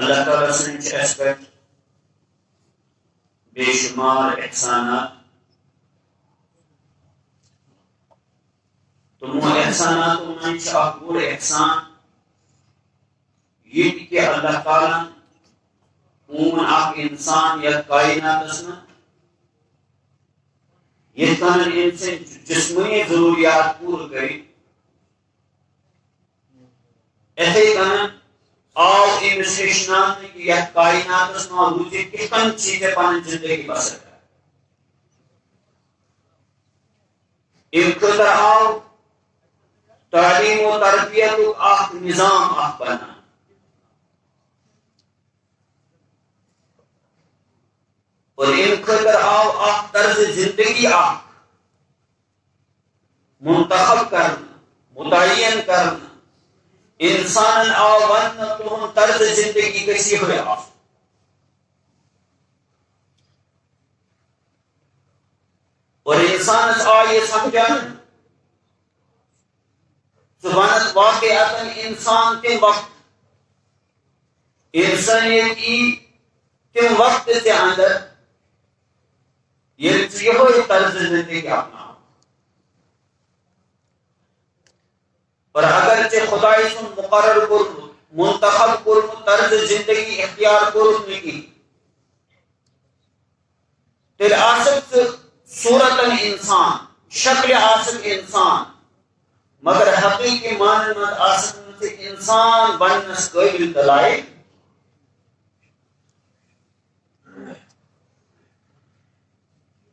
اللہ تعالیٰ سٕنٛدۍ چھِ اَسہِ پٮ۪ٹھ بے شمار احسانات. تِمو احساناتو منٛز چھُ اکھ بوٚڑ احسان یہ تہِ کہ اللہ تعالیٰ اون اکھ انسان یتھ کائناتس منٛز یتھ کٔنۍ أمۍ سٕنٛدۍ جسمٲنی ضروٗریات پوٗرٕ کٔرِتھ یِتھَے کٔنۍ آو أمِس ہیٚچھناونہٕ کہ یتھ کائناتس منٛز روٗزِتھ کِتھ کٔنۍ چھِ ژےٚ پنٕنۍ زندگی بسر کرٕنۍ. امہِ خٲطرٕ آو تعلیٖم و تربیتُک اکھ نظام اکھ بناونہٕ. اور امہِ خٲطرٕ آو اکھ طرز زندگی اکھ منتخب کرنہٕ متعین کرنہٕ. انسانن آو وننہٕ تُہُنٛد طرز زندگی گژھِ یِہوٚے آسُن. اور انسانس آو یہِ سمجھاونہٕ ژٕ ونکھ واقعاتن انسان تمہِ وقت انسانیت یی تمہِ وقتہٕ ژےٚ اندر ییٚلہِ ژٕ یِہوٚے طرز زندگی اپناو. اور اگر ژےٚ خۄداے سُنٛد مقرر کوٚرمُت منتخب کوٚرمُت طرز زندگی اختیار کوٚرُتھ نہٕ کِہیٖنۍ تیٚلہِ آسکھ ژٕ صوٗرتن انسان شکلہِ آسکھ انسان مگر حقیقی معنن منٛز آسکھ نہٕ ژٕ انسان بننس قٲبل تہٕ لایق.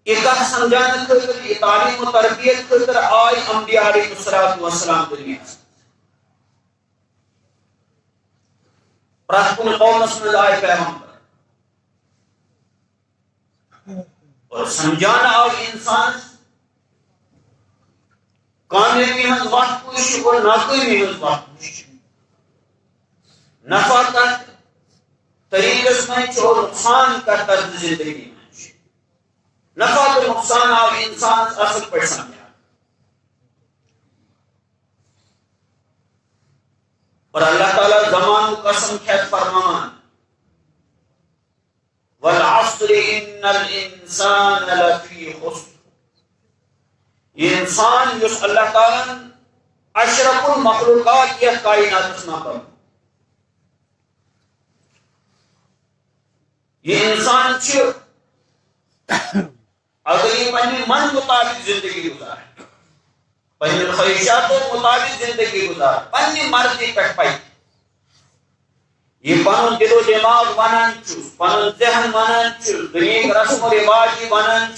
یہ کتھ سمجھانے خاطر یہ تعلیم و تربیت خاطر آئی انبیاء علیہ الصلوۃ والسلام دنیا پرٛٮ۪تھ کُنہِ قومس منٛز آئے پیغمبر اور سمجھانا آو انسانس کامیابی ہنٛز وتھ کُس اور ناکٲمی ہنٛز وتھ کُس نفع کتھ طریقس منٛز چھُ اور نقصان کتھ طرز زندگی منٛز. نفع تو نقصان آو انسان اصل پٲٹھۍ سمجھا. اور اللہ تعالیٰ زمانُک قسم کھٮ۪تھ فرماوان والعصر ان الانسان لفی خسر. یہ انسان یُس اللہ تعالیٰ اشرف المخلوقات یتھ کائناتس منٛز کوٚر یہ انسان چھُ اگر یہ پنہ من مطابق زندگی گزارے پنہ خواہشاتو مطابق زندگی گزار پنہ مرضی پہ پکہ یہ پن دل و دماغ ونان پن ذہن ونان دنیک رسم و رواج ونان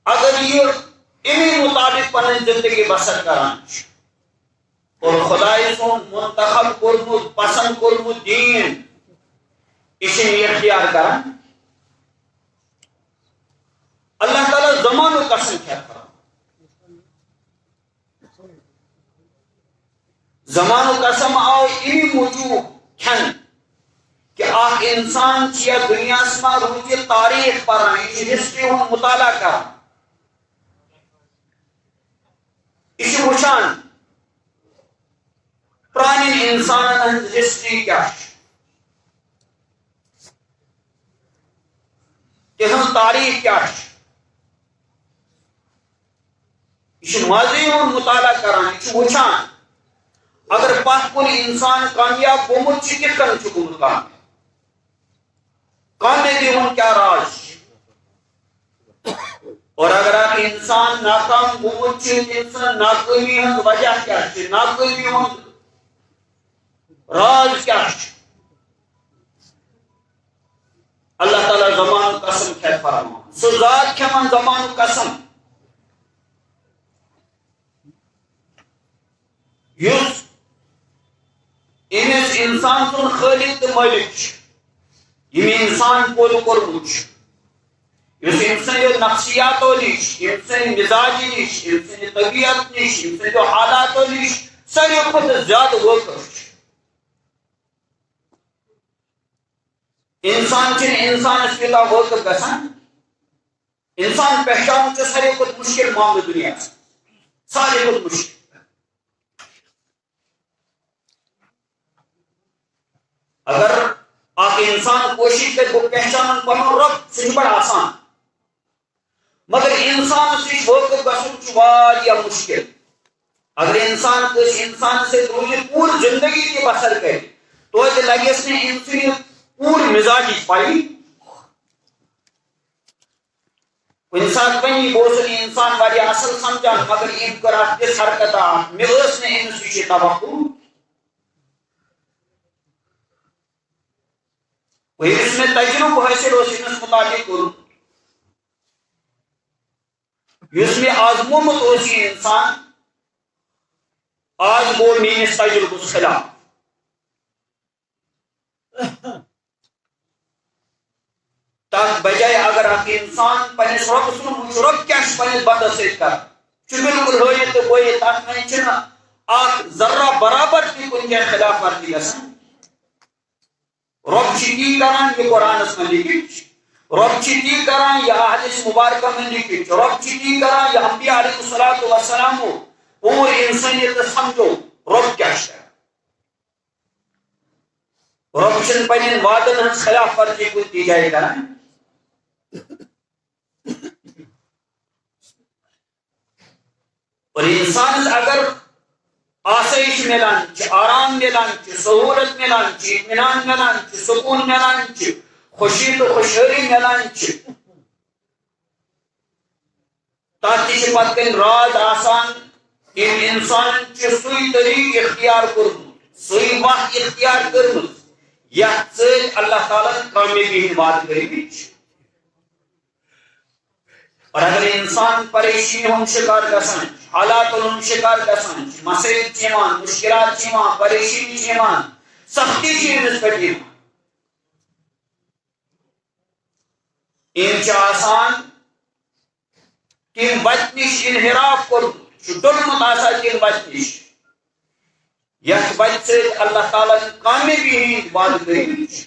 اگر یہ امی مطابق پن زندگی بسر کران اور خدائے سن منتخب کورمت پسند کورمت دین یہ اختیار کران. اللہ تعالیٰ زمانو قسم کھٮ۪تھ زمانو قسم آو امی موجوب کھٮ۪نہٕ کہ اکھ انسان چھُ یتھ دنیاہس منٛز روٗزِتھ تاریخ پران یہِ چھُ ہسٹری ہُنٛد مطالعہ کران یہِ چھُ وٕچھان پرانٮ۪ن انسانن ہٕنٛز ہسٹری کیٛاہ چھِ تِہنٛز تاریخ کیٛاہ چھِ. یہ ماضی ہُنٛد مطالعہ کران یہ وچھان اگر پتھ کُن انسان کامیاب گوٚمُت چھُ کِتھ کٔنۍ چھُ گوٚمُت کامیابی ہُنٛد کیٛاہ راز چھُ اور اگر اکھ انسان ناکام گوٚمُت چھُ تٔمۍ سٕنٛز ناکٲمی ہٕنٛز وجہ کیٛاہ چھِ ناکٲمی ہُنٛد راز کیٛاہ چھُ. اللہ تعالیٰ زمانُک قسم کھٮ۪تھ فرماوان سُہ ذات کھٮ۪وان زمانُک قسم یُس أمِس انسان سُنٛد خٲلق تہٕ مٲلِک چھُ ییٚمۍ انسان پٲدٕ کوٚرمُت چھُ یُس أمۍ سٕنٛدیو نفسیاتو نِش أمۍ سٕنٛدِ مزاجہِ نِش أمۍ سٕنٛدِ طبیعت نِش أمۍ سٕنٛدیو حالاتو نِش ساروی کھۄتہٕ زیادٕ وٲقف چھُ. انسان چھُنہٕ انسانس یوٗتاہ وٲقف گژھان انسان پہچانُن چھُ ساروی کھۄتہٕ مُشکل معاملہٕ دُنیاہس ساروی کھۄتہٕ مُشکل. اگر اخ انسان کوشش کر بہ پہچان پن رب سہ بڑا آسان مگر انسان نش واقف گھن مشکل اگر انسان کس انسان سے روزت پور زندگی تہ بسر کر توتہ لگس نا ام سند پور مزاجی پائی کن سات بنی بہت انسان واریاہ اصل سمجھان مگر ام کر تس حرکت مے ٲس نہٕ أمِس نِش توقع یس مے تجربہ حٲصِل اوس أمِس متعلق کوٚرمُت یس مے آزمومُت اوس یہِ انسان آز گوٚو میٲنِس تجربس خلاف تک بجائے اگر اکھ انسان پنس رب سن وچ رب کیا پنس بندس ست کر بالکل ہٲیِتھ تو بٲیِتھ تتھ منٛز چھنہٕ اکھ ذرہ برابر تہِ کُنہِ جایہِ خلاف ورزی گژھان رب چھ تی کران یہ قرآنس میں لکھت رب چھ تی کران یہ احادیث مبارکہ میں لکھت رب چھ تی کران یہ انبیاء علیہ الصلوۃ والسلام پور انسانیت سمجھو رب کیا ہے رب چھن پنن وعدن ہنز خلاف ورزی کُنہِ تہِ جایہِ کران اور انسان اگر آسائش ملان آرام ملان سہولت ملان اطمینان ملان سکون ملان خوشی تو خوشحالی ملان تک پتہ کن راز آسان ام انسان سی طریق اختیار کورمت سی وقت اختیار کرمت یتھ ست اللہ تعالیٰ کامیابی ہند وعدہ کرمت اور اگر انسان پریشانی ہند شکار گژھان حالات ہند شکار گژھان مسائل مشکلات پریشانی سختی امس پہ آسان تم وتہ نش انحراف کورمت ڈوٚلمُت آسان تم وتہ نش یتھ وتہ ست اللہ تعالیٰ کامیابی ہند وعدہ کرمت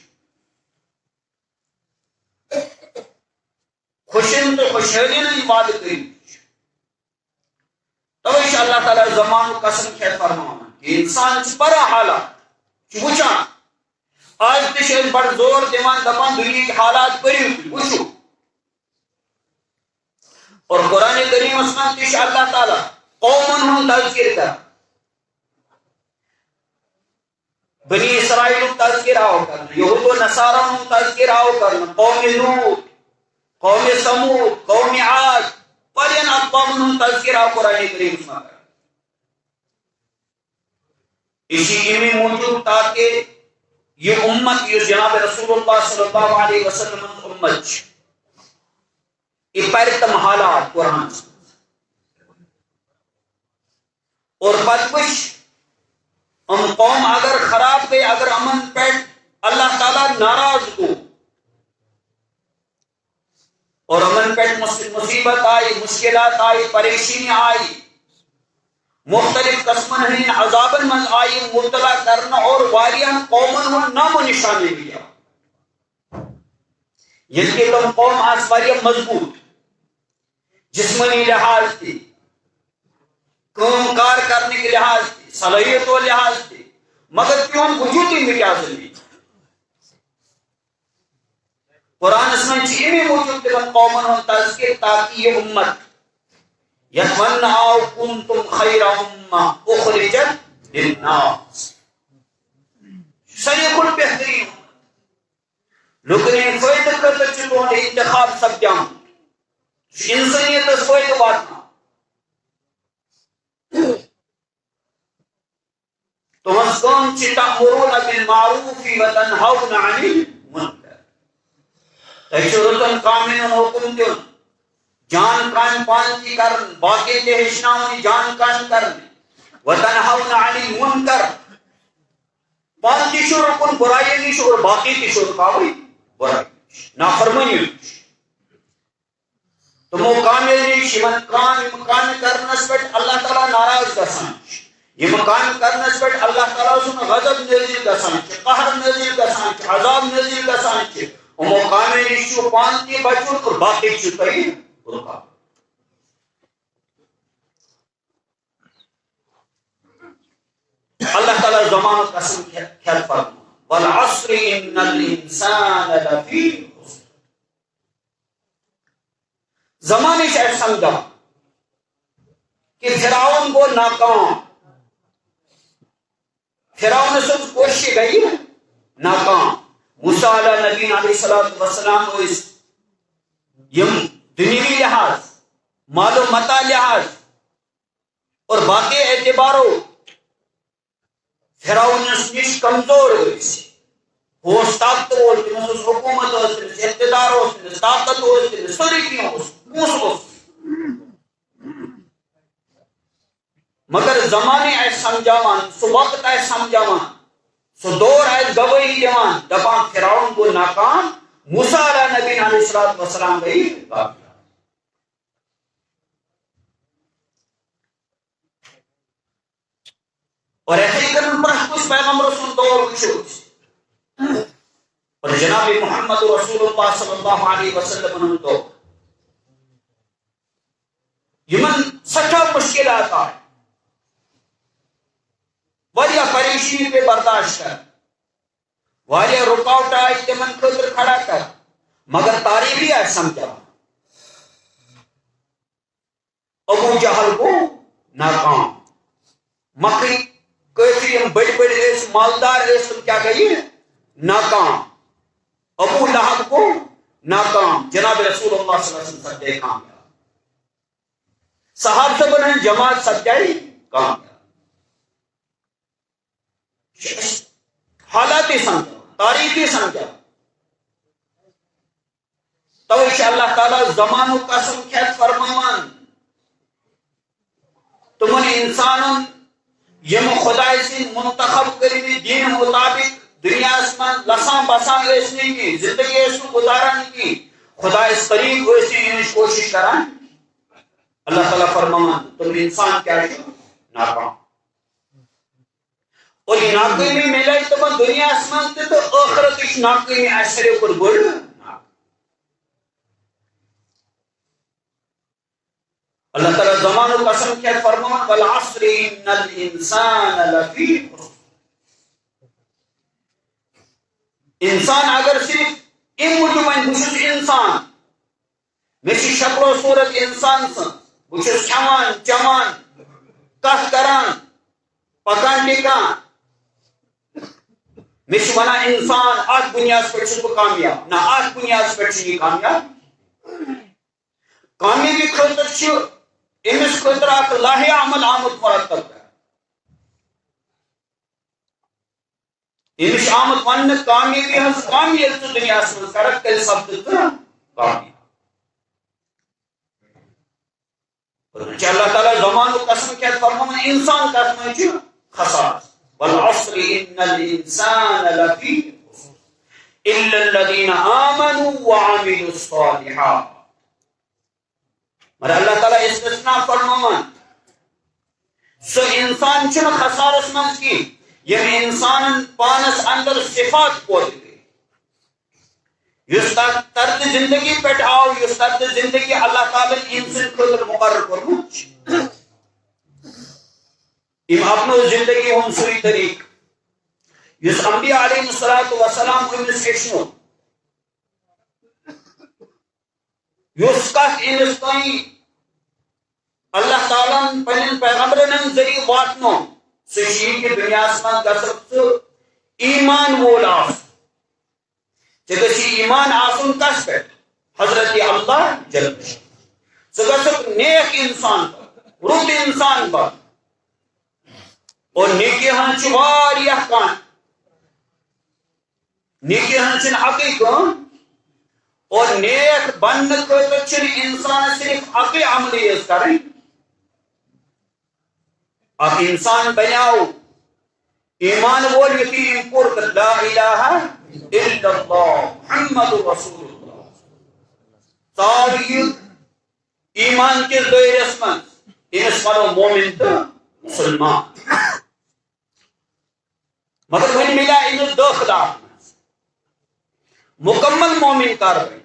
خوشین تو خوشحالی ہند وعدہ کرمت توے اللہ تعالیٰ زمان قسم کھیت فرمان کہ انسان بڑا حالات وچان آج تہ بڑ زور دان دپان دنیا حالات پریو وچو اور قرآن کریم تہ اللہ تعالیٰ قومن ہند تذکر کر بنی اسرائیل تذکر آو کرنا یہود و نصارا ہند تذکر آو کرنا قوم لوط قوم سمود قوم عاد پرین اقوام ہند تذکر آو قرآن کریم اسی امی موجود تاکہ یہ امت یہ جناب رسول اللہ صلی اللہ علیہ وسلم امت یہ پرتم حالات قرآن اور پتوش قوم اگر خراب گئی اگر امن پہ اللہ تعالیٰ ناراض کو اور امن پہ مصیبت آئی مشکلات آئی پریشانی آئی مختلف قسمن ہند عذابن من آئی مبتلا کرنا اور واریاں قومن ہند نام و نشانے لیا یل کہ تم قوم آس واریاہ مضبوط جسمانی لحاظ تھی کام کار کرنے کے لحاظ تھی صلاحیت و لحاظ تھی مگر کیوں وجودی میں کیا ضروری قرآن میں امی موجود تم قومن ہند تذکر تاکہ یہ امت یتمنعوا کنتم خیر امہ اخرجت للناس ساری کل بہترین لوگن فائدہ کرتا چلو انتخاب سب جام انسانیت فائدہ واتنا تمس کام تأمرون بالمعروف وتنہون عن المنکر رتن کامن حکم دن جان کام پان کی کرن باقی تے ہچناون جان کام کرن وتنہون عن المنکر پان کی شروع کن برائی نش اور باقی کی شروع کاوی برائی نافرمانی تمو کامل نش کام کرنس پہ اللہ تعالیٰ ناراض گژھان یہ کام کرنس پہ اللہ تعالیٰ سن غضب نازل گژھان قہر نازل گژھان عذاب نازل گژھان ہمو کامل نش پان کی بچن اور باقی چھ تہی رکا اللہ تعالیٰ زمان قسم کھیل فرمان والعصر ان الانسان لفی خسر. زمانے سے سمجھا کہ فرعون کو ناکام، فرعون سے کوشش گئی ناکام. موسیٰ علیہ نبی علیہ السلام کو اس دنیوی لحاظ، مال و متاع لحاظ اور باقی اعتباروں فرعون نش کمزور ہوئی طاقتور، حکومت اقتدار طاقت سوری مگر زمانے سمجھاوان، سو وقت سمجھاوان، سو دور گواہی دیوان، دپان فرعون کو ناکام، موسیٰ علیہ نبی علیہ السلام گئی کامیاب. اور ایسے ہی کرن پر کچھ پیغمبر سن دور وچھو اور جناب محمد رسول اللہ صلی اللہ علیہ وسلم تو یمن سٹھا مشکلات آئے، واریاہ پریشانی پہ برداشت کر، واریاہ رکاوٹ آئے تمن خاطر کھڑا کر، مگر تاریخی آئے سمجھا. ابو جہل کو ناکام، مکری کافی بڑی بڑی مالدار کیا گئی ناکام، ابو لہب کو ناکام، جناب رسول اللہ صلی اللہ علیہ وسلم سجدے کامیاب، صحابہ بن جماعت سجدے کامیاب. حالات سمجھا، تاریخی سمجھا تو اللہ تعالیٰ زمانو قسم کھیت فرمان تمن انسان یم خدا سے منتخب کرنے دین مطابق دنیا من لسان بسان ٲسۍ کی زندگی گزارن کی خدا اس قریب ٲسۍ کوشش کران. اللہ تعالیٰ فرمان تم انسان کیا ناکام، اور یہ ناکامی ملے تمن دنیا من تو آخرت ناکامی اثر پر بڑ. اللہ تعالیٰ زمان و قسم کیا فرمان والعصر ان الانسان لفی خسر. انسان اگر صرف ان موجود بچس انسان میری شکل و صورت انسان سن بچس کھوان چمان کت کران پکان ٹکان مش ونان انسان ات بنیاد پہ کامیاب، نہ ات بنیاد پہ کامیاب. کامیابی خاطر امس خاطر اخ لاہ عمل آمد مرتب کر، امس آمد ون کامیابی ہز کامیاب تو دنیا من کر تیل سپد کامیاب. اللہ تعالیٰ زمان و قسم کیا فرمان انسان کت من خسار. والعصر ان الانسان لفی خسر الا الذين آمنوا وعملوا الصالحات. مگر اللہ تعالیٰ استثناء فرمان سو انسان چھ خسارس من کی یم انسان پانس اندر صفات پود گئی، اس طرز زندگی پہ آو، اس طرز زندگی اللہ تعالیٰ انسان خاطر مقرر کرمت ام اپنو زندگی ہم سوئی طریق اس انبیاء علیہ السلام امس ہیچنو یس کت امس تھی اللہ تعالیٰ پن پیغمبرن ذریعہ واتنو سشین کی دنیا من گھت ایمان وول آس گی ایمان آسن کس پہ حضرت اللہ جل سہ گھت نیک انسان پر رت انسان پر. اور نیکی ہن واریاہ کان، نیکی ہن اکی کان، اور نیک بننے خاطر انسان صرف اکی عملی کریں. اک انسان بنیاو ایمان وول یقین پور لا الہ الا اللہ محمد رسول اللہ تاریخ ایمان کے دائرس من انس ونو مومن تو مسلمان. مگر ون ملا امس داخلات مکمل مومن کر بن،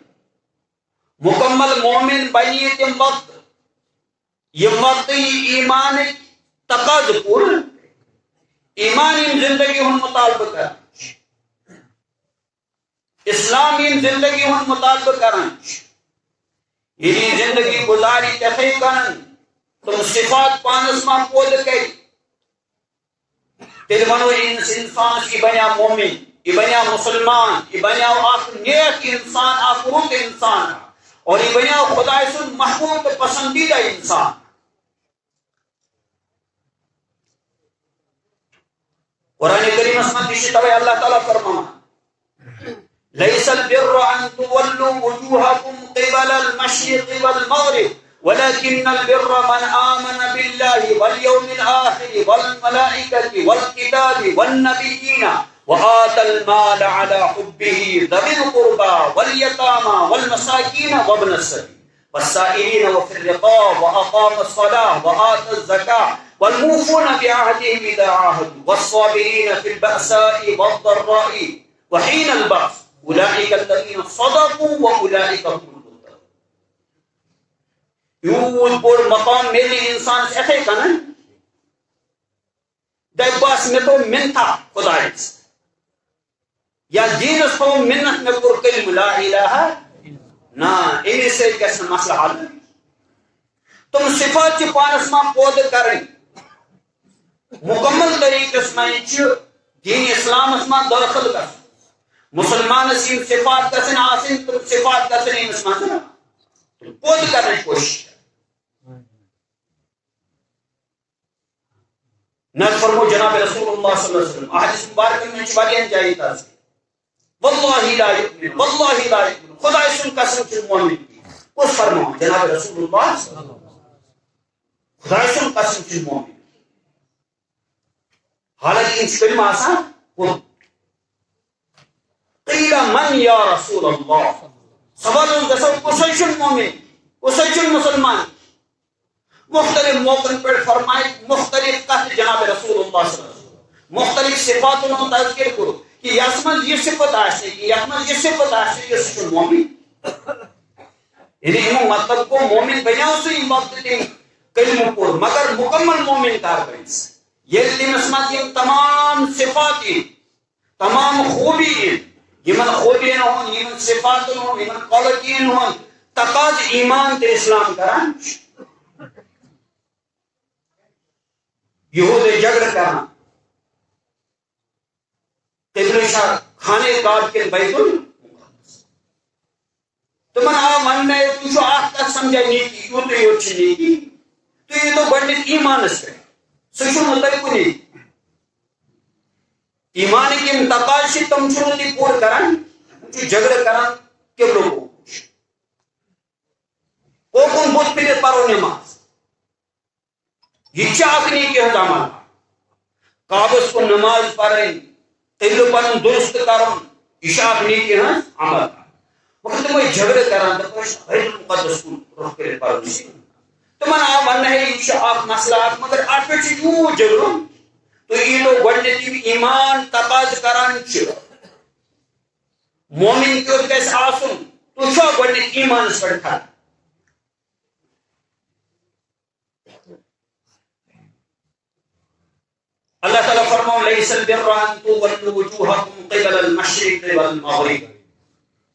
مکمل مومن بنی تم وقت یہ وقت ایمان تقاض پور ایمان زندگی ہن مطالبہ کر اسلامی زندگی ہند مطالبہ کران یعنی زندگی گزاری تتھے کن تم صفات پانس ما پود کر تیل ونو انسان یہ بنیا مومن یہ بنیا مسلمان یہ بنیا اخ نیک انسان اخ رت انسان اور یہ بنیا خدا سن محبوب تو پسندیدہ انسان. قرآن کریم میں توے اللہ تعالیٰ فرمانا ليس البر أن تولوا وجوهكم قبل المشرق والمغرب ولكن البر من آمن بالله واليوم الآخر والملائكة والكتاب والنبيين وآتى المال على حبه ذوي القربى واليتامى والمساكين وابن السبيل والسائلين وفي الرقاب وأقام الصلاة وآتى الزكاة والموفون بعهدهم إذا عاهدوا والصابرين في البأساء والضراء وحين البأس أولئك الذين صدقوا وأولئك هم المتقون. یوت بوڑ مقام میرے انسان سے ایسے کنا دے باس میں تو منتا خدا یا دینس تو منت میں کر کلمہ لا الہ نا انہی سے کیسا مسئلہ حل تم صفات چی پانس ما پود کریں مکمل طریقے میں دین اسلام اسما داخل کر مسلمان سیم صفات کسن آسن تم صفات کسن این اسما سنا پود کرنے کوشش نہ فرمو جناب رسول اللہ صلی اللہ علیہ وسلم احادیث مبارک میں چوالیاں جائے تازی واللہ لا یؤمن واللہ لا یؤمن خدا اسم قسم کی مومن کی اس فرمو جناب رسول اللہ صلی اللہ علیہ وسلم خدا اسم قسم کی مومن حالانکہ ان کلمہ آسان قیل من یا رسول اللہ سوال دسو کسیشن مومن کسیشن مسلمان مختلف موقع پر فرمائے مختلف قتل جناب رسول اللہ صلی اللہ علیہ وسلم مختلف صفات انہوں تذکر کرو کہ یسمن یہ صفت آشتے کہ یسمن یہ صفت آشتے کہ سشن مومن یعنی امام مطلب کو مومن بنیاؤ سے مقتل کلمہ پر مگر مکمل مومن کار کریں یہ مسمت یہ تمام صفاتی تمام خوبی یمن خوبی ہوں یمن صفات ہوں یمن قلقین ہوں تقاض ایمان تے اسلام کران یہود جگڑ کرنا قبل شاہ کھانے کاٹ کے بیت المقدس تمہن آ من میں تجھو آخ تک سمجھا نہیں کی یوں تو یہ اچھی نہیں کی تو یہ تو بڑھنے ایمان اس پہ سشو مطلب کو نہیں ایمان کی متقاشی تم چھوڑ دی پور کرن جو جگڑ کرن کہ لوگوں کو کن بہت پیلے پارو نماز یہ چاکنی کے حضامان قابض کو نماز پڑھیں قبل پن درست کرن اشاکنی کے عمل وقت میں جھگڑ کرن تو بیت المقدس کو رخ کرے پارو نسی تو من آپ انہ ہے اشاک مسئلہ مگر آپ پہ چھو جگڑوں تو یہ لوگ گوڑنیتی ایمان تقاض کران چھو مومن کیوں کیسے آسن تو چھو گوڑنیت ایمان اس پر کھا اللہ تعالیٰ فرماؤ لیس البر ان تولوا وجوہکم قبل المشرق والمغرب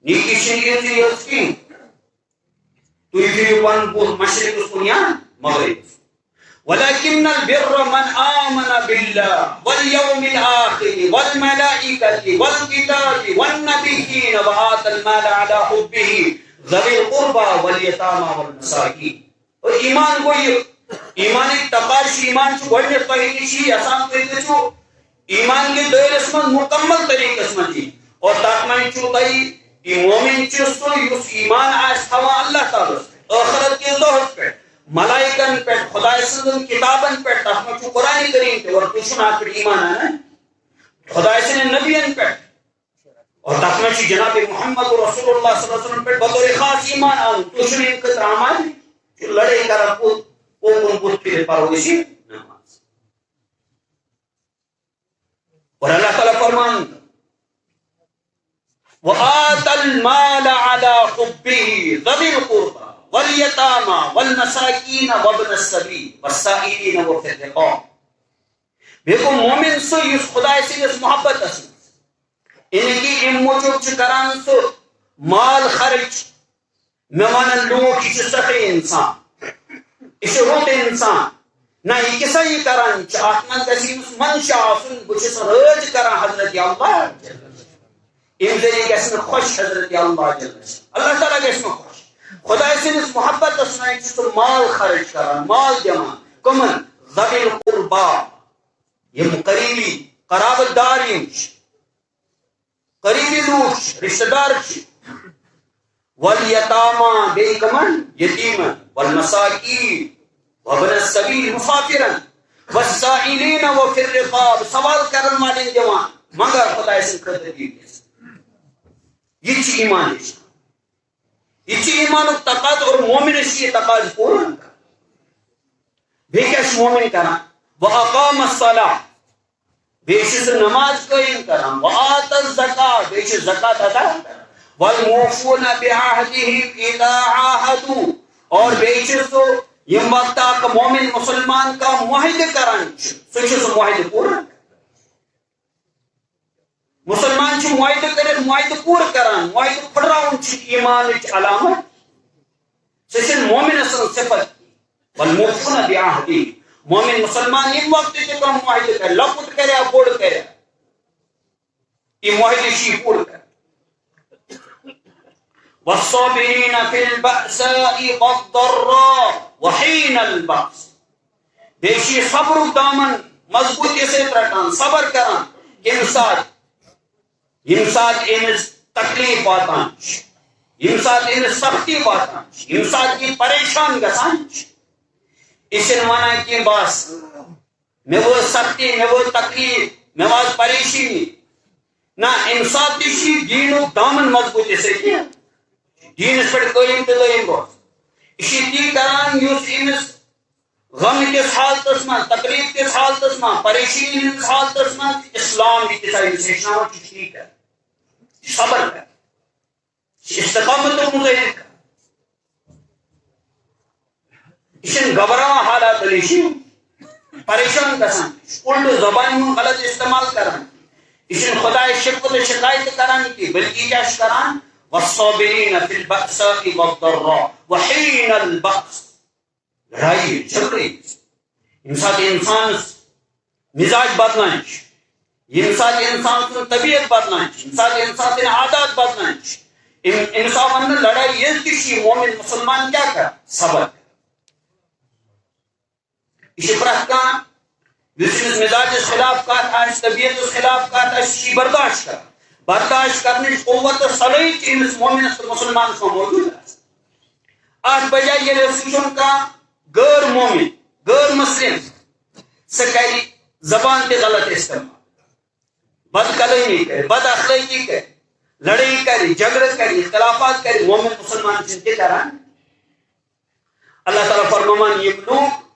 نیکی شریعت یہ اس کی تو یہ ون مشرق اس کو یہاں مغرب ولكن البر من آمن بالله واليوم الآخر والملائكة والكتاب والنبيين وآتى المال على حبه ذوي القربى واليتامى والمساكين اور ایمان کو یہ ایمان ایک تقاش ایمان چھو گوڑنے فہیدی چھی آسان فہیدی چھو ایمان کے دائر اسمت مکمل طریقہ اسمت جی اور تاکمائن چھو تائی مومن چستو یس ایمان آس تھوا اللہ تعالیٰ آخرت کے ظہر پہ ملائکن پہ خدا سندن کتابن پہ تحمد چھو قرآن کریم پہ اور تشن آخر ایمان آنا خدا سندن نبیان پہ اور تحمد چھو جناب محمد رسول اللہ صلی اللہ علیہ وسلم پہ بطور خاص ایمان آن تشن ان قطر آمان لڑے کر کو کن بود پھر پاروشی نماز اور اللہ تعالیٰ فرمان وآت المال على حبه ذوي القربى واليتامى والمساكين وابن السبيل والسائلين وفي الرقاب دیکھو مومن سے اس خدا سے اس محبت اس ان کی ام موجود کران سو مال خرچ میں ونن لوگ یہ سخی انسان یہ رت انسان نہ یہ کسا یہ کران ات من گھس منشا آسن بہس رج کران حضرت اللہ ام ذریعہ گھس میں خوش حضرت اللہ تعالیٰ گھس میں خوش خدا سندس محبت من سہ مال خرچ کران مال دان کمن ذوی القربا یم قریبی قرابت دار قریبی لوگ رشتہ دار والیتاما بے کمن یتیمن والمساکین وابن السبیل مسافرن والسائلین وفی الرقاب سوال کرن والے جوان مگر خدا سن خاطر یہ ایمان یہ ایمان تقاض اور مومن یہ تقاض پورا بیٚیہِ کیٛاہ چھُ مومن کران وَأَقَامَ الصَّلَاةَ بیٚیہِ چھُ سُہ نماز قٲیِم کران وَآتَ الزَّکاۃ بیٚیہِ چھُ زکات ادا کران وَالْمُوفُونَ بِعَهْدِهِمْ إِذَا عَاهَدُوا اور بیٚیہِ چھُ سُہ یم وقت اکھ مومن مسلمان کا معاہدہ کران سُہ چھُ سُہ معاہدہ پوٗرٕ مسلمان چھُ معاہدہ کٔرِتھ معاہدہ پوٗرٕ کران معاہدہ پھٕٹراوُن چھُ ایمانٕچ علامت سُہ چھُنہٕ مومنہٕ سٕنٛز صفت والموفون بعهدهم مومن مسلمان یم وقت تہ کم معاہدہ کرے لۄکُٹ کرے بوڑ کرے یہ معاہدہ چھ پوٗرٕ کران والصابرین فی البأساء والضراء وحین البأس بیٚیہِ چھِ یہِ صبرُک دامن مضبوطی سۭتۍ رٹان صبر کران ییٚمہِ ساتہٕ أمِس تکلیف واتان چھِ ییٚمہِ ساتہٕ أمِس سختی واتان چھِ ییٚمہِ ساتہٕ یہِ پریشان گژھان چھِ یہ چھنہ ونان کہ بس مے وٲژ سختی مے وٲژ تکلیف مے واژ پریشانی نہ امہِ ساتہٕ تہِ چھِ دیٖنُک دامن مضبوطی سۭتۍ دیٖنس پٮ۪ٹھ قٲیِم تہٕ لٲیِم روزان یہ چھِ تی کران یُس أمِس غم کس حالتس منٛز تکلیف کس حالتس منٛز پریشانی ہندس حالتس منٛز اسلام دی تیٖژاہ أمِس ہیٚچھناوان چھُ ٹھیٖک کران صبر کران استقامت مظٲہر کران یہ گھبراوان حالات پریشان گژھان الٹو زبان ہند غلط استعمال کران یہ خدا شکوت و شکایت کران کی بلکہ کیا کران والصابرین فی البأساء والضراء وحین البأس لڑائی جھگڑے یم سات انسان مزاج بدلان یم سات انسان سن طبیعت بدلان یم سات انسان عادات بدلان انسان ون لڑائی یہ تھی مومن مسلمان کیا کر صبر یہ پرت کان یس مزاجس خلاف کت طبیعت خلاف کت برداشت کر برداشت کرنے قوت صلاحیت امس مومنس مسلمانس موجود ات بجائے یل وچن کان غیر مومن غیر مسلم سہ کر زبان تہ غلط استعمال بد کلامی کر بد اخلاقی کر لڑائی کر جھگڑ کر اختلافات کر مومن مسلمان تہ کران اللہ تعالیٰ فرمان یم لوگ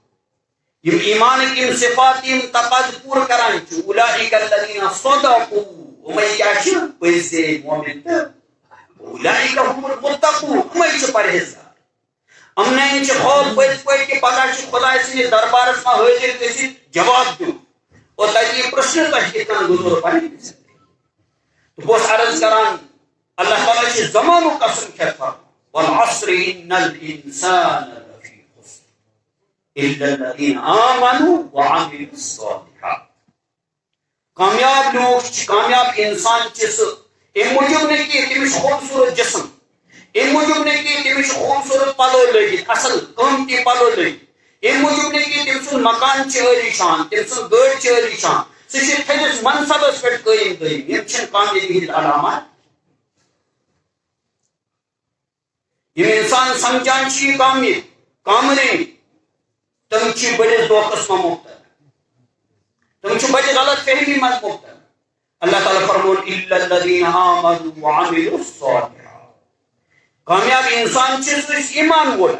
یم ایمان کی صفات یم تقاض پور کران چھ اولئک الذین صدقوا ومن کیا پزے مومن اولئک هم المتقون ہم چھ پرہیزگار امن چھ خوف پز پہ کہ پتہ چھ خدا سن دربارس میں حاضر گژھت جواب دیو اور تتہ پرشن تہ کان گزر پن تو بس عرض کران اللہ تعالیٰ چھ زمانو قسم کھیت والعصر ان الانسان الا الذين آمنوا وعملوا الصالحات کامیاب لوگ کامیاب انسان چھ ام موجود نے کہ تمس خوبصورت جسم ام موجود نے کہ تمس خوبصورت پلو لگت اصل قیمتی پلو لگت ام موجود نے کہ تمس مکان چھ عالی شان تمس گاڑی چھ عالی شان سہ تھدس منصبس پہ قائم قائم یم چھ کامیابی ہند علامات یم انسان سمجھان چھ کامرین تم چھ بڑے دوکس میں مبتلا تم چھ بڑے غلط فہمی میں مبتلا اللہ تعالیٰ فرمون الا الذین آمنوا وعملوا الصالحات کامیاب انسان چھ ایمان وول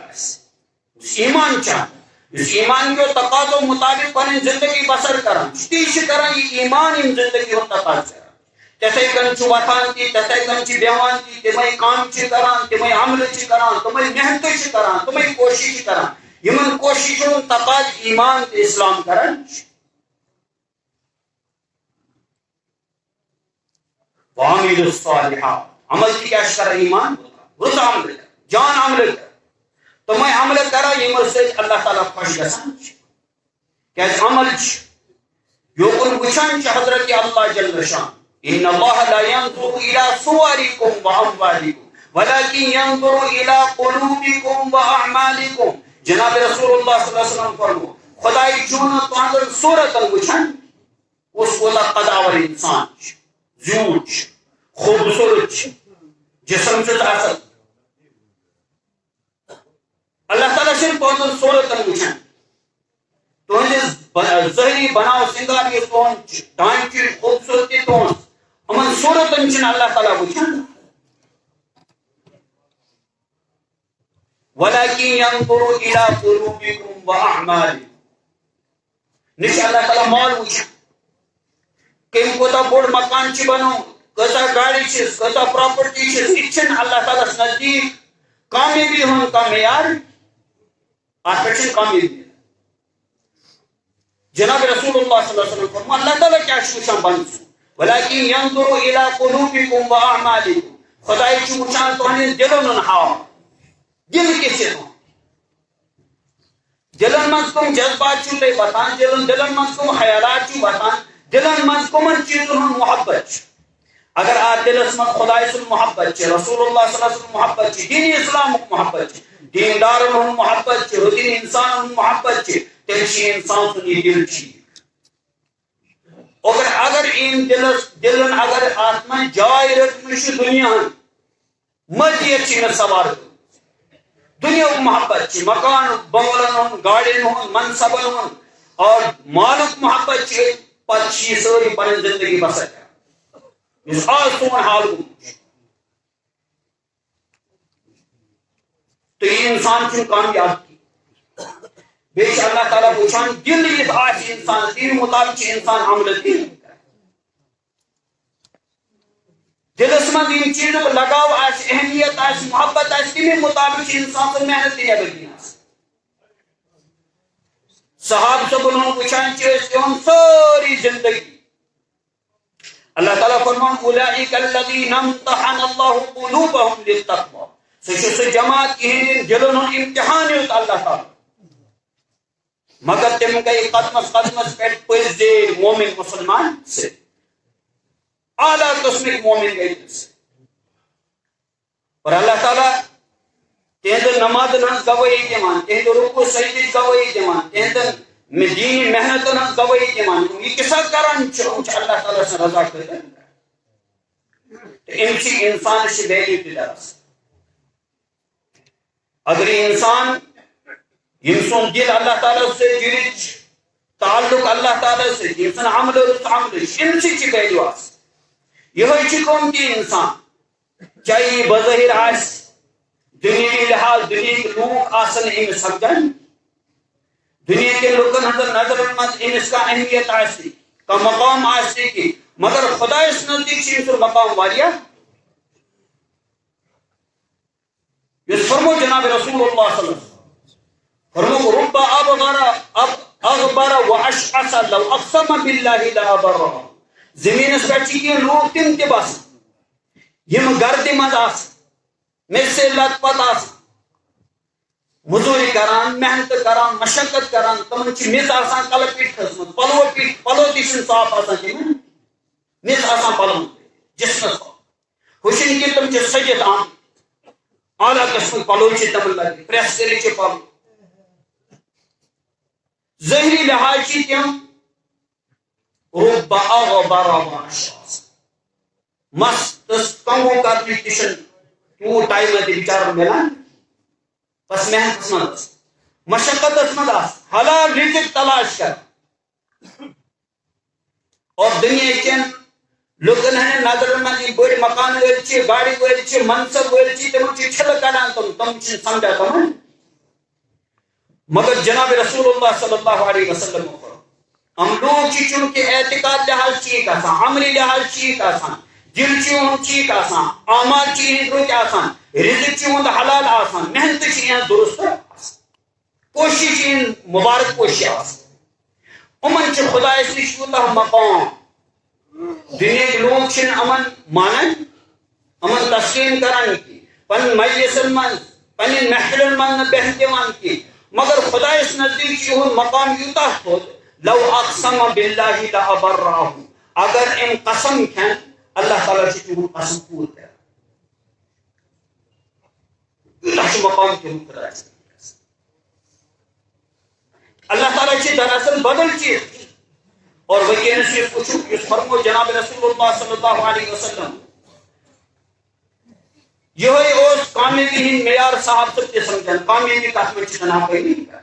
ایمان چاہ اس ایمان کے تقاضوں مطابق پنن زندگی بسر کران تی چھ کران یہ ایمان ان زندگی ہند تقاضا تتھے کن چھ واتان تی تتھے کن چھ بیوان تی تمے کام چھ کران تمے عمل چھ کران تمے محنت چھ کران تمے کوشش کران یمن کوششوں تقاض ایمان تے اسلام کران وعملوا الصالحات عمل کی کیا کر ایمان رت عمل جان عمل تم عمل کرا یمو سۭتۍ اللہ تعالیٰ خوش گژھان کیازِ عمل یوکن وٕچھان چھِ حضرت اللہ جل شان ان اللہ لا ينظر الى صوركم واموالكم ولكن ينظر الى قلوبكم واعمالكم جناب رسول اللہ صلی اللہ علیہ وسلم فرمو خدائی چون تہذن صورتن وچھان اس کو قداور انسان زیوت خوبصورت جسم سے اصل اللہ تعالیٰ چھن تہذن صورتن وچھان تہذ ظاہری بناو سنگار یہ تہذ ڈانچہ خوبصورتی تہذ امن صورتن چھن اللہ تعالیٰ وچھان ولكن ينظر الى قلوبكم واعمالكم نش اللہ تعالیٰ مال وچھان کم کوتا بوڑ مکان چھ بنو کتا گاڑی چھ کتا پراپرٹی چھ یہ اللہ تعالیٰ نزدیک کامیابی ہون کا معیار آخر کامیابی جناب رسول اللہ صلی اللہ علیہ وسلم فرما اللہ تعالیٰ کیا وچھان بن ولكن ينظر الى قلوبكم واعمالكم خدائی چھ وچھان تہندین دلن ہاو دل کیسے ہو دلن من کم جذبات چھو لے بتان دلن من کم خیالات چھو بتان دلن من کمن چیزن ہن محبت اگر آپ دلس من خدای سن محبت چھ رسول اللہ صلی اللہ علیہ وسلم محبت چھ دین اسلام محبت چھ دیندارن ہن محبت چھ دین انسان ہن محبت چھ تیل چھ انسان سن یہ دل چھ اگر ان دلن اگر آتما جائے رکھن چھ دنیا مدیت چھ سوار دنیا محبت چھ مکان بنگلن گاڑین منصبن اور مالک محبت چھ پچی ساری پن زندگی بسر اس آج سون حال گو تو یہ انسان چون کامیاب کی بیش اللہ تعالیٰ پوچھان دل یہ آج انسان دین مطابق چھ انسان عمل دین دلس من ان چیزوں کو لگاو آج اہمیت آج محبت آج تمہیں مطابق انسان سے محنت دیا گئی صحاب سے بلوں پوچھان چیز ان ساری زندگی اللہ تعالیٰ فرمان اولئک الذین امتحن اللہ قلوبهم للتقوی سشس جماعت کی دلن امتحان ہوتا اللہ تعالیٰ مگر تم گئی قدمس پیٹ پزے مومن مسلمان سے اعلیٰ قسمک مومن گئی سے اور اللہ تعالیٰ تہذ نماز ہز گواہی دان تہذ رکوع سجدہ گواہی دان تہذ دینی محنت ہز گواہی دان یہ کسا کران اللہ تعالیٰ سے رضا خاطر ام انسان سے ویلیو تہ درس اگر انسان یم سن دل اللہ تعالیٰ سے جڑ تعلق اللہ تعالیٰ سے یم سن عمل ام سے ویلیو آس یہ قومتی انسان چاہے یہ بظاہر آس دنیاوی لحاظ دنیا کے لوگ آسن امس سمجھان دنیا کے لوگن ہندر نظر مز امس کا اہمیت آسی کا مقام آسی کی مگر خدا اس نزدیک سے امس مقام واریا یہ فرمو جناب رسول اللہ صلی اللہ علیہ وسلم فرمو رب اغبر واشعث لو اقسم باللہ لابر زمین اس پر چکی لوگ تم کے بس یم گرد مز آس میرے سے لت پت آس مزوری کران محنت کران مشقت کران تمن چھ مز آسان کل پیٹ کھسمت پلو تیشن صاف آسان تمن مز آسان پلو جسمس خوشن کی تم چھ سجت آن اعلیٰ قسم پلو چھ تمن لگی پریس کری چھ پلو ظاہری لحاظ چھ تم رب اغبر واشعث مست کمو کرنی تیشن تو ٹائم تے بیچارہ ملان بس محنت مند مشقت مند حلال رزق تلاش کر اور دنیا چن لوگن ہیں نظر مند بڑی مکان ول گاڑی ول منصب ول تم چھل کڑان تم سمجھا تم مگر جناب رسول اللہ صلی اللہ علیہ وسلم ہم لوگ چونکہ اعتقاد لحاظ ٹھیک آسان عملی لحاظ ٹھیک آسان دل چون ٹھیک آسان اعمال چیز رت آسان رزق چون حلال آسان محنت چیز درست کوشش مبارک کوشش آسان امن چھ خدا اس نش اللہ مقام دنیا کے لوگ چھن امن مانن امن تسلیم کران کی پن مجلسن من پن محفلن من بہن دیوان کی مگر خدا اس نزدیک یہ مقام یوتا تھو لو اقسم باللہ لابرہ اگر ام قسم کھن اللہ تعالیٰ چھ قسم پور کر یوتا مقام کے خدا اللہ تعالیٰ چھ دراصل بدل چیز اور وکینس یہ پوچھو اس فرمو جناب رسول اللہ صلی اللہ علیہ وسلم یہ اس کامیابی ہند معیار صاحب سب سمجھن کامیابی کت من چھ نفع نہیں کر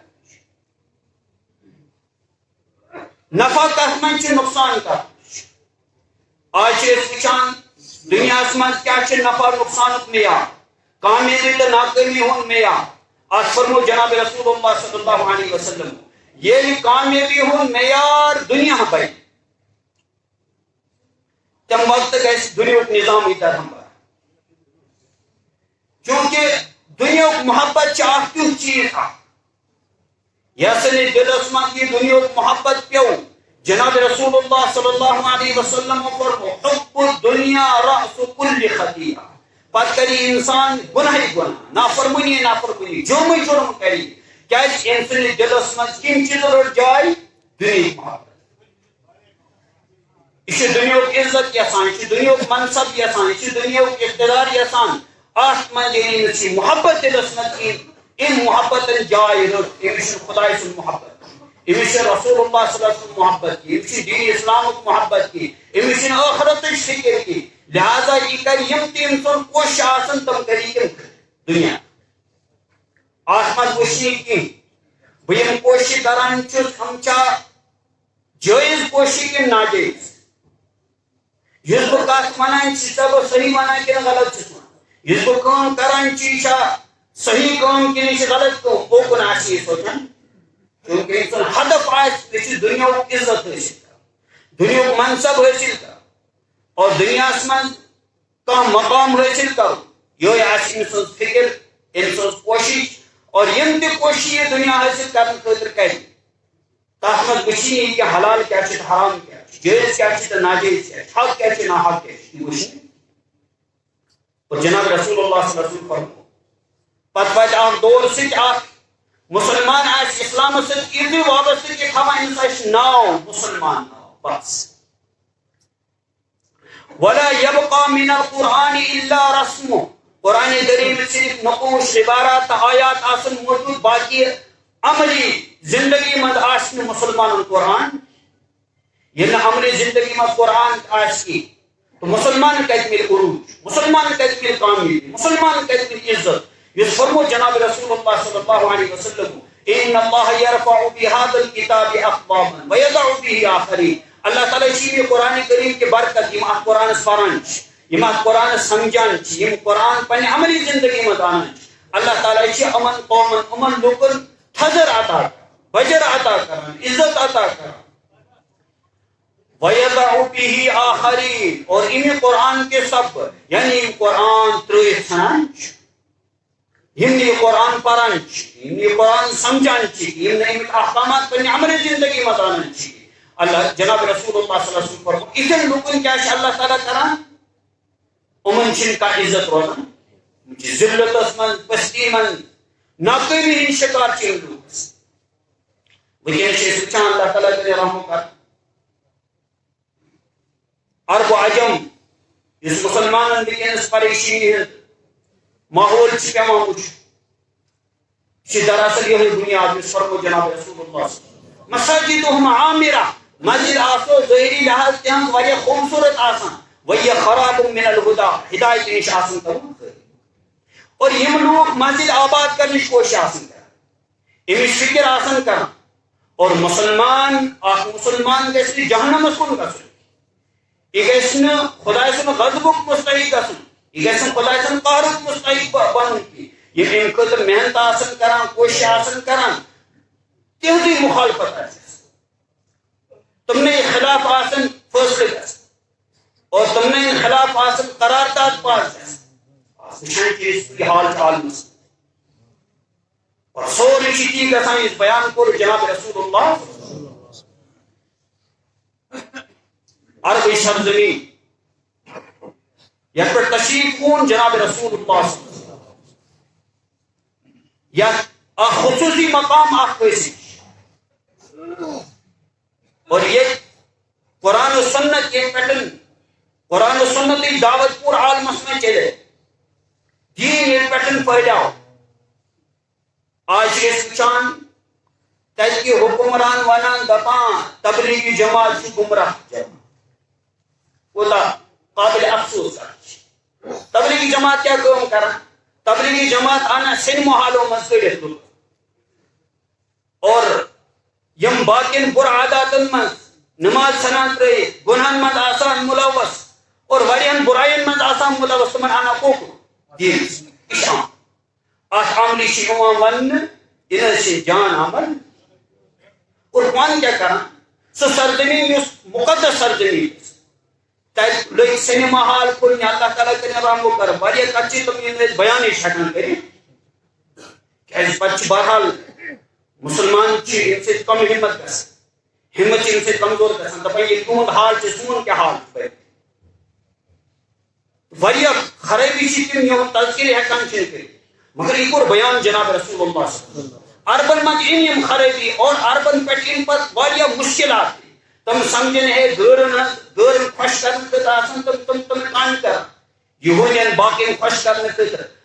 نفع کت من چھ نقصان کر آج وچان دنیا من کیا چھ نفع نقصان معیار کامیابی تو ناکامی ہن معیار آج فرمو جناب رسول اللہ صلی اللہ علیہ وسلم یہ کامیابی ہن معیار دنیا بھائی تم وقت گیس دنیا نظام ادھر ہم کیونکہ دنیا محبت چاہ کیوں چیز تھا یسنی دلس من کی دنیا محبت پیو جناب رسول اللہ صلی اللہ علیہ وسلم فرمو حب الدنیا رأس کل خطیئہ پت کری انسان گناہ گناہ نافرمانی جرم جرم کری کیا انسانی دلس من کم چیز رٹ جائے دنیا محبت یہ دنیا عزت یسان یہ دنیا منصب یسان یہ دنیا اقتدار یسان آت من جنسی محبت دلس من کی ان محبت جائے رٹ امش خدا سن محبت امش رسول اللہ صلی اللہ علیہ وسلم محبت کی امش دین اسلام محبت کی امش آخرت فکر کی لہذا یہ کر یم تیم سن کوش آسن تم کری دنیا آسمان وشنی کی بیم کوشی کران چس ہم چا جائز کوشی کے ناجائز یس بو کات منان چیزا بو صحیح منان کے غلط چیز منان یس بو کام کران چیزا صحیح کام کے نیچے غلط کو وہ کناسی سوچن کیونکہ انسان ہدف آئیس پیچھے دنیا کو عزت حاصل کر دنیا کو منصب حاصل کر اور دنیا اسمان کا مقام حاصل کر یہ آج انسان فکر انسان کوشش اور یم تہ کوشش یہ دنیا حاصل کرنے خاطر کر تک مز وچنی کہ حلال کیا چھ حرام کیا جائز کیا چھ ناجائز کیا حق کیا چھ ناحق کیا یہ وچنی اور جناب رسول اللہ صلی اللہ علیہ وسلم فرمو پت پت اخ دور سچ اخ مسلمان آس اسلام سچ ایزی وابستہ کہ تھا انسان ناو مسلمان ناو بس ولا يبقى من القرآن الا رسمه قرآن کریم صرف نقوش عبارات آیات آسن موجود باقی عملی زندگی مند آسن مسلمان قرآن یہ عملی زندگی مند قرآن آس کی تو مسلمان کتمل عروج مسلمان کتمل کامیابی مسلمان کتمل عزت یہ فرمو جناب رسول اللہ صلی اللہ علیہ وسلم ان اللہ یرفع بهذا الكتاب اقواما ويضع به آخرین اللہ تعالیٰ یہ قرآن کریم کے برکت یم قرآن پران یم قرآن سمجھان یم قرآن پنہ عملی زندگی میں دان اللہ تعالیٰ امن قومن امن لوکن تھزر عطا بجر عطا کران عزت عطا کران وَيَضَعُ بِهِ آخَرِينَ اور ان قرآن کے سب یعنی قرآن ترائے سنان یم یہ قرآن پران یم یہ قرآن سمجھان یم احکامات پنہ عملی زندگی میں دان اللہ جناب رسول اللہ صلی اللہ علیہ وسلم فرمو اتن لوکن کیا اللہ تعالیٰ کران امن چن کا عزت روزان ذلت من پستی من ناکامی ہند شکار چین لوگ وکین شیخ وچان اللہ تعالیٰ کے رحم کر عرب و عجم اس مسلمان وکینس پریشانی ہند ماحول چھ پیمان وچ دراصل یہ بنیاد اس فرمو جناب رسول اللہ مساجدہم عامرہ مسجد آسو ظاہری لحاظ تہذ واریاہ خوبصورت آسان وہی خراب من الہدى ہدایت نش آسن کرو اور یم لوگ مسجد آباد کرنے کوشش آسن کر امش فکر آسن کر اور مسلمان اخ مسلمان گژھِ جہنم کن گژھُن یہ گژھِ خدا سن غضبک مستحق گژھُن یہ گژھِ خدا سن قہرک مستحق بنُن یم امہ خاطر محنت آسن کران کوشش آسن کران تہذی مخالفت آسن تم نے خلاف آسن فیصلے گژھن اور تم نے ان خلاف حاصل قرارداد پاس کی حال چال اور سوری چیز اس بیان کو جناب رسول اللہ عربی سرزمین یت پہ تشریف اون جناب رسول اللہ صلی اللہ علیہ وسلم یا خصوصی مقام حاصل اور یہ قرآن و سنت یہ پیٹرن قرآن و سنت کی دعوت پور عالمس میں چلے دین یہ پیٹرن پھیلاؤ آج یہ وچان تج کے حکمران ونان دپان تبلیغی جماعت سے گمراہ جماعت قابل افسوس تبلیغی جماعت کیا کام کرا تبلیغی جماعت آنا سنیما حالوں مزید اور یم باقین بر عاداتن مز نماز سنان ترے گناہن مز آسان ملوث اور وریان برائین مز آسان ملوث تمن آنا کوکو دین اشام آت عملی شیوان ون انہ سے جان عمل اور وان کیا کرا سو سرزمین یس مقدس سرزمین تب لوگ سنیما حال کھولنے اللہ تعالیٰ کرنے رحم کر واریاہ کچی تم یہ بیان ہیکان کریں کہ بچ بہرحال مسلمان چی ان سے کم ہمت گھس ہمت ان سے کمزور گھسان دپان یہ تہند حال چھ سون کیا حال واریاہ خرابی چھ تم یہ تذکر ہیکان چھ کریں مگر یہ کور بیان جناب رسول اللہ صلی اللہ علیہ وسلم اربن مز ان خرابی اور اربن پہ ان پہ واریاہ مشکلات تم سمجھن ہے گورن خوش کرنے تم کام کر یہودین باقین خوش کرنے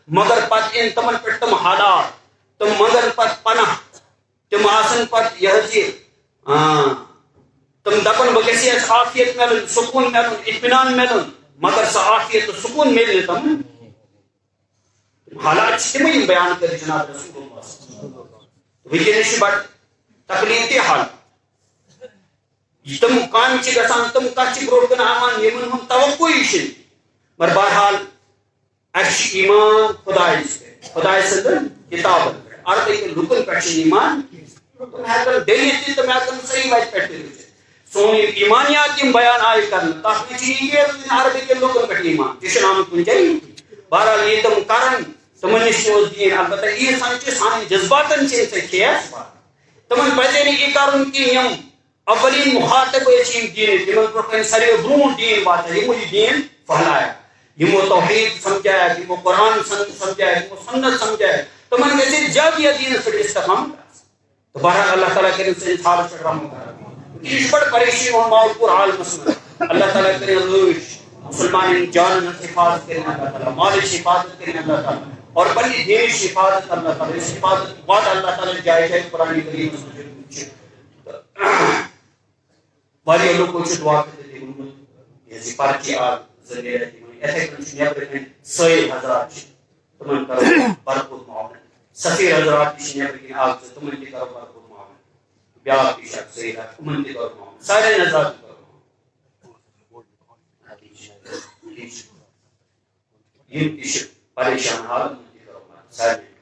مگر پتہ ان تمن پہ تم حالات تم مگر پتہ پناہ تم آسن پتہ یہ تم دپن بہ گژھِ اَسہِ عافیت ملن سکون ملن اطمینان ملن مگر سہ عافیت تو سکون مل تم حالات تم بیان کر جناب رسول اللہ ونکس بڑ تکلیف حال تم کام گھان تم کت برو کن آمان یمن ہند توقع مگر بہرحال اچھا ایمان خدا سند کتاب عربی لکن پہ ایمان تم ہیکن ڈلت تم ہیکن صحیح وتہ پہ سون ایمانیات بیان آئے کرنے تک عربی لکن پہ ایمان یہ آمت کن جائے بہرحال یہ تم کرن تمن نش دین البتہ یہ سمجھ سان جذباتن سے کھیس تمن پزے یہ کرن کہ یم اولین مخاطب دین تمن پہ ساروی برون دین واتن یمو یہ دین پھہلایا یمو توحید سمجھایا یمو قرآن سمجھایا یمو سنت سمجھایا تمن گھس جب یہ دین پہ استقام تو بہرحال اللہ تعالیٰ کرے سن حالت پہ رحم یہ بڑ پریشانی اور ماحول پور حال مسئلہ اللہ تعالیٰ کرے مسلمان جان حفاظت کرنے اللہ تعالیٰ مال حفاظت کرنے اللہ تعالیٰ اور بلی دین حفاظت اللہ تعالیٰ اس حفاظت بعد اللہ تعالیٰ جائے جائے قرآن کریم واریاہ لوگ کو دعا کرتے یہ سپار کی آگ ذریعہ ایسے کنچ نیبر ہیں سوئے حضرات تمن کرو برکت معاون سفیر حضرات کی نیبر کی آگ سے تمن کی کرو برکت معاون بیاہ کی شک سے تمن کی کرو معاون سارے نظر کرو یہ کسی پریشان حال من کی کرو معاون سارے